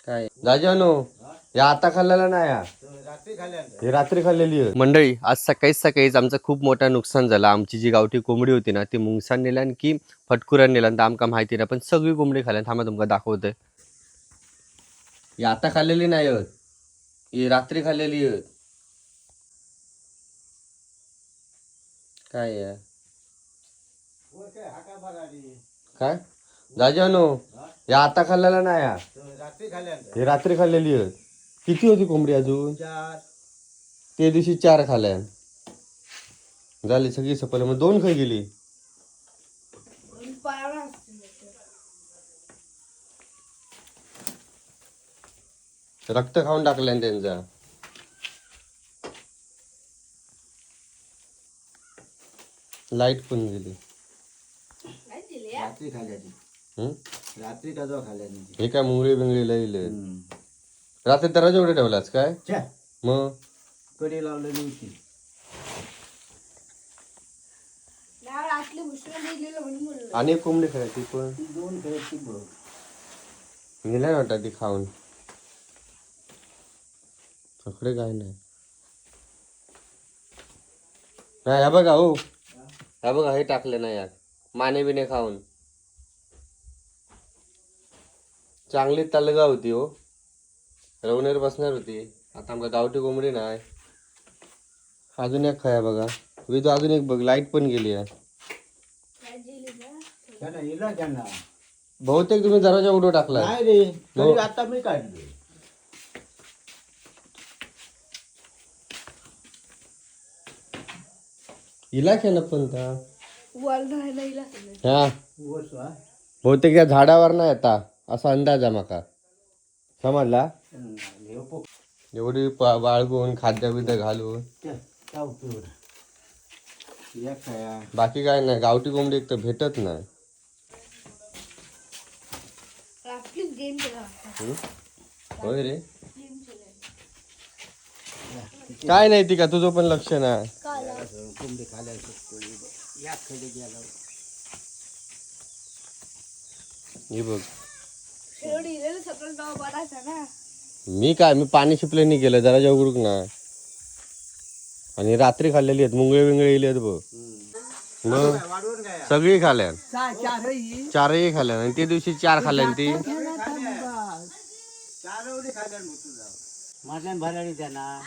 काय दाजानो या आता खाल्लेला नाही या हे रात्री खाल्लेली आहे मंडळी. आज सकाळीच आमचं खूप मोठं नुकसान झालं. आमची जी गावठी कोंबडी होती ना ती मुंगसान नेल्या की फटकुरान नेला तर आमका माहिती नाही, पण सगळी कोंबडी खाल्ल्या. थांबा तुमका दाखवतोय. ही आता खाल्लेली नाही आहेत, ही रात्री खाल्लेली आहेत. काय या काय दाजानो या आता खाल्लेला नाही या हे रात्री खाल्लेली आहेत. किती होती कोंबडी अजून? ते दिवशी 4 खाल्ल्या झाली सगळी सपल. मग 2 खाई गेली. रक्त खाऊन टाकल्यान त्यांचा. लाईट पण गेली. रात्री खाल्याची रात्री का जो खाल्याची हे काय मुंगळी बिंगळी लई रात्री दरवाजा उघडे ठेवलाच काय मग? कडी लावलेली होती. आणि एक कोंबडी खायची पण 2 खायची बघ. गेल्या वाटत ती खाऊन. सकडे काय नाही. ह्या बघा हो, ह्या बघा हे टाकले नाही यार माने बिने खाऊन. चांगली तलगा होती हो, रवणेर बसणार होती. आता आमका गावठी कोंबडी नाही. अजून एक खाया बघा विजू, अजून एक बघ लाईट पण गेली आहे. बहुतेक तुम्ही दरवाजा उडू टाकला. नाही रे, तरी आता मी काढले. इला ना पण हा बहुतेक या झाडावर नाही येता असा अंदाज आहे माका. समजला? एवढी बाळगून खाद्य बिद्य घालून बाकी काय नाही. गावठी कोंबडी एक तर भेटत नाही. होय रे, काय नाही ती का तुझं पण लक्ष नाही. कोंबडी खाल्या हे बघ मी पाणी शिपले नाही केलं जरा उघडूक ना. आणि रात्री खाल्लेली आहेत मुंगळे बिंगळे इले आहेत बघ. मग सगळी खाल्या, 4ही खाल्या आणि ते दिवशी 4 खाल्ल्या ती. माझ्या भराडी त्यांना